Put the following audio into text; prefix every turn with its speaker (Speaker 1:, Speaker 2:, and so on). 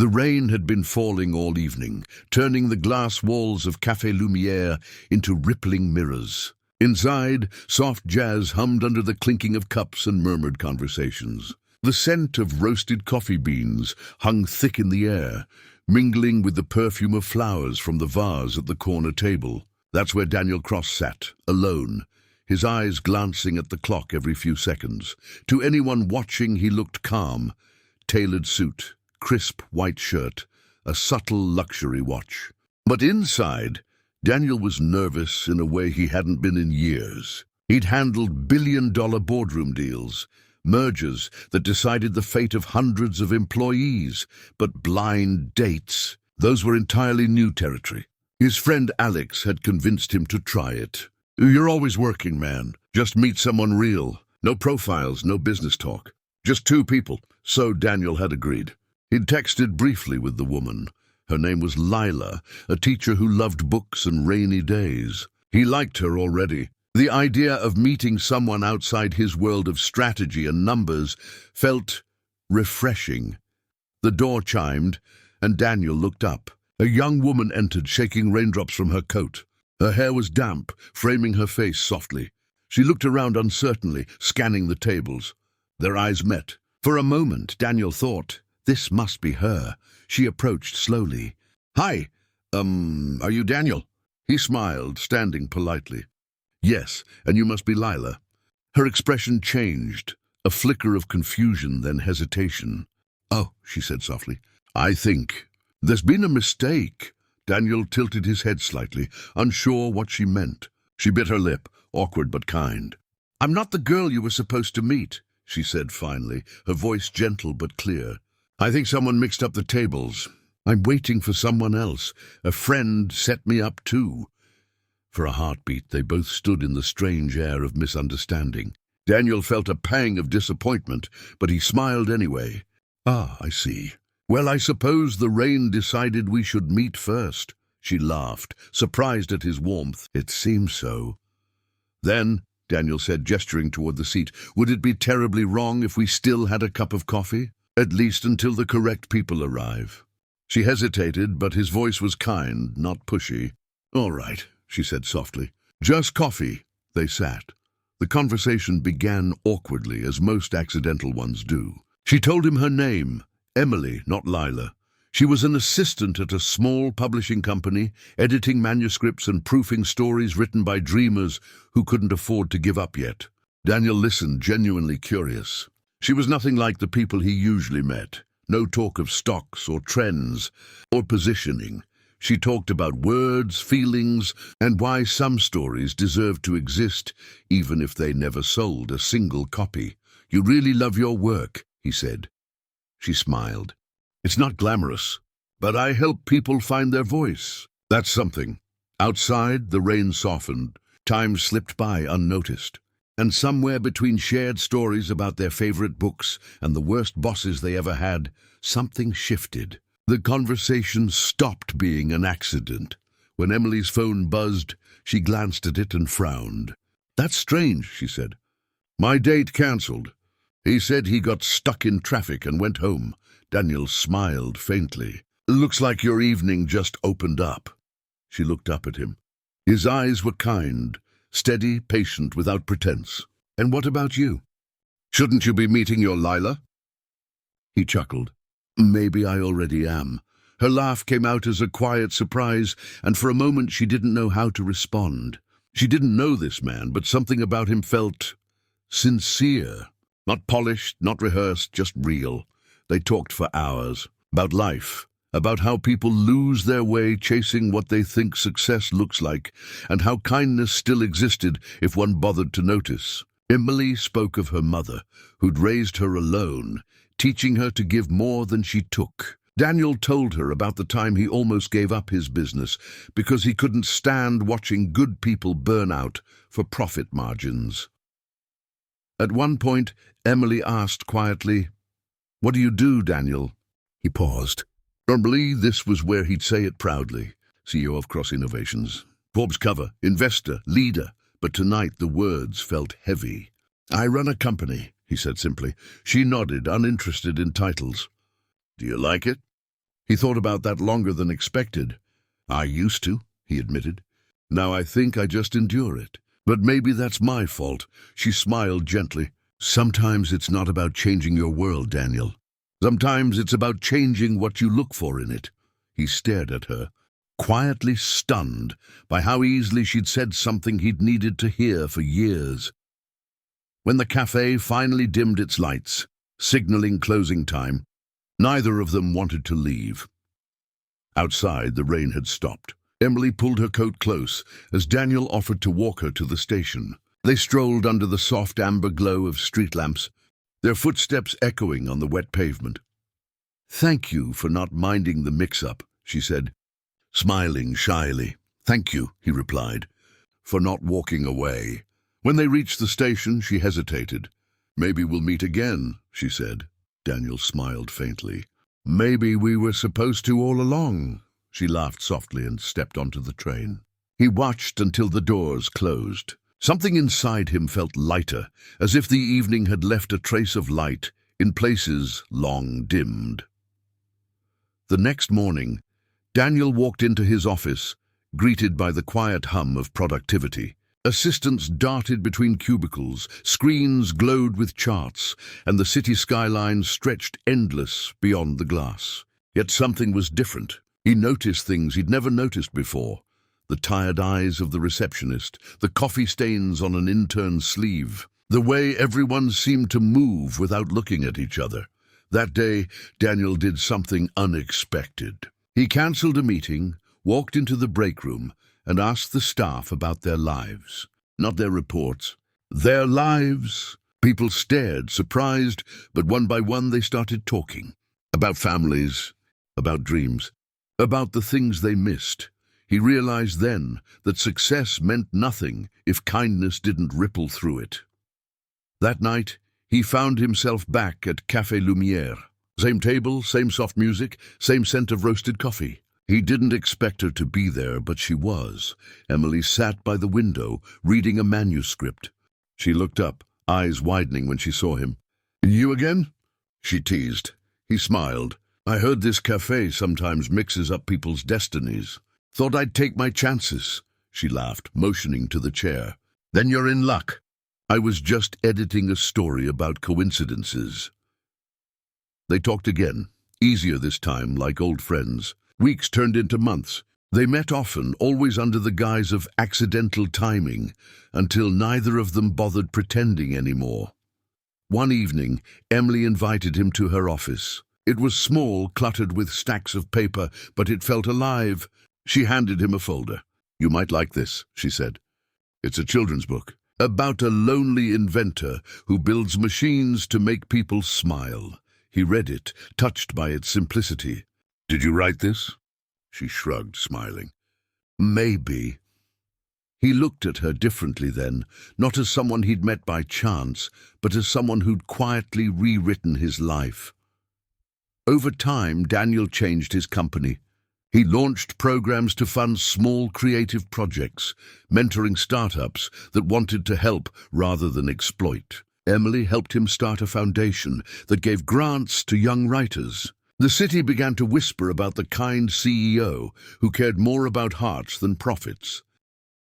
Speaker 1: The rain had been falling all evening, turning the glass walls of Café Lumière into rippling mirrors. Inside, soft jazz hummed under the clinking of cups and murmured conversations. The scent of roasted coffee beans hung thick in the air, mingling with the perfume of flowers from the vase at the corner table. That's where Daniel Cross sat, alone, his eyes glancing at the clock every few seconds. To anyone watching, he looked calm. Tailored suit, crisp white shirt, a subtle luxury watch. But inside, Daniel was nervous in a way he hadn't been in years. He'd handled billion-dollar boardroom deals, mergers that decided the fate of hundreds of employees, but blind dates, those were entirely new territory. His friend Alex had convinced him to try it. "You're always working, man. Just meet someone real. No profiles, no business talk. Just two people." So Daniel had agreed. He'd texted briefly with the woman. Her name was Lila, a teacher who loved books and rainy days. He liked her already. The idea of meeting someone outside his world of strategy and numbers felt refreshing. The door chimed, and Daniel looked up. A young woman entered, shaking raindrops from her coat. Her hair was damp, framing her face softly. She looked around uncertainly, scanning the tables. Their eyes met. For a moment, Daniel thought, this must be her. She approached slowly. "Hi, are you Daniel?" He smiled, standing politely. "Yes, and you must be Lila." Her expression changed, a flicker of confusion, then hesitation. "Oh," she said softly, "I think there's been a mistake." Daniel tilted his head slightly, unsure what she meant. She bit her lip, awkward but kind. "I'm not the girl you were supposed to meet," she said finally, her voice gentle but clear. "I think someone mixed up the tables. I'm waiting for someone else. A friend set me up too." For a heartbeat, they both stood in the strange air of misunderstanding. Daniel felt a pang of disappointment, but he smiled anyway. "Ah, I see. Well, I suppose the rain decided we should meet first." She laughed, surprised at his warmth. "It seems so." "Then," Daniel said, gesturing toward the seat, "would it be terribly wrong if we still had a cup of coffee? At least until the correct people arrive." She hesitated, but his voice was kind, not pushy. "All right," she said softly. "Just coffee." They sat. The conversation began awkwardly, as most accidental ones do. She told him her name, Emily, not Lila. She was an assistant at a small publishing company, editing manuscripts and proofing stories written by dreamers who couldn't afford to give up yet. Daniel listened, genuinely curious. She was nothing like the people he usually met. No talk of stocks or trends or positioning. She talked about words, feelings, and why some stories deserve to exist, even if they never sold a single copy. "You really love your work," he said. She smiled. "It's not glamorous, but I help people find their voice. That's something." Outside, the rain softened. Time slipped by unnoticed. And somewhere between shared stories about their favorite books and the worst bosses they ever had, something shifted. The conversation stopped being an accident. When Emily's phone buzzed, she glanced at it and frowned. "That's strange," she said. "My date cancelled. He said he got stuck in traffic and went home." Daniel smiled faintly. "Looks like your evening just opened up." She looked up at him. His eyes were kind, steady, patient, without pretense. "And what about you? Shouldn't you be meeting your Lila?" He chuckled. "Maybe I already am." Her laugh came out as a quiet surprise, and for a moment she didn't know how to respond. She didn't know this man, but something about him felt sincere. Not polished, not rehearsed, just real. They talked for hours. About life. About how people lose their way chasing what they think success looks like, and how kindness still existed if one bothered to notice. Emily spoke of her mother, who'd raised her alone, teaching her to give more than she took. Daniel told her about the time he almost gave up his business because he couldn't stand watching good people burn out for profit margins. At one point, Emily asked quietly, "What do you do, Daniel?" He paused. Normally, this was where he'd say it proudly. CEO of Cross Innovations. Forbes cover, investor, leader. But tonight the words felt heavy. "I run a company," he said simply. She nodded, uninterested in titles. "Do you like it?" He thought about that longer than expected. "I used to," he admitted. "Now I think I just endure it. But maybe that's my fault." She smiled gently. "Sometimes it's not about changing your world, Daniel. Sometimes it's about changing what you look for in it." He stared at her, quietly stunned by how easily she'd said something he'd needed to hear for years. When the cafe finally dimmed its lights, signaling closing time, neither of them wanted to leave. Outside, the rain had stopped. Emily pulled her coat close as Daniel offered to walk her to the station. They strolled under the soft amber glow of street lamps, their footsteps echoing on the wet pavement. "Thank you for not minding the mix-up," she said, smiling shyly. "Thank you," he replied, "for not walking away." When they reached the station, she hesitated. "Maybe we'll meet again," she said. Daniel smiled faintly. "Maybe we were supposed to all along." She laughed softly and stepped onto the train. He watched until the doors closed. Something inside him felt lighter, as if the evening had left a trace of light in places long dimmed. The next morning, Daniel walked into his office, greeted by the quiet hum of productivity. Assistants darted between cubicles, screens glowed with charts, and the city skyline stretched endless beyond the glass. Yet something was different. He noticed things he'd never noticed before. The tired eyes of the receptionist, the coffee stains on an intern's sleeve, the way everyone seemed to move without looking at each other. That day, Daniel did something unexpected. He cancelled a meeting, walked into the break room, and asked the staff about their lives. Not their reports. Their lives. People stared, surprised, but one by one they started talking. About families, about dreams, about the things they missed. He realized then that success meant nothing if kindness didn't ripple through it. That night, he found himself back at Café Lumière. Same table, same soft music, same scent of roasted coffee. He didn't expect her to be there, but she was. Emily sat by the window, reading a manuscript. She looked up, eyes widening when she saw him. "You again?" she teased. He smiled. "I heard this cafe sometimes mixes up people's destinies. Thought I'd take my chances." She laughed, motioning to the chair. "Then you're in luck. I was just editing a story about coincidences." They talked again, easier this time, like old friends. Weeks turned into months. They met often, always under the guise of accidental timing, until neither of them bothered pretending anymore. One evening, Emily invited him to her office. It was small, cluttered with stacks of paper, but it felt alive. She handed him a folder. "You might like this," she said. "It's a children's book, about a lonely inventor who builds machines to make people smile." He read it, touched by its simplicity. "Did you write this?" She shrugged, smiling. "Maybe." He looked at her differently then, not as someone he'd met by chance, but as someone who'd quietly rewritten his life. Over time, Daniel changed his company. He launched programs to fund small creative projects, mentoring startups that wanted to help rather than exploit. Emily helped him start a foundation that gave grants to young writers. The city began to whisper about the kind CEO who cared more about hearts than profits.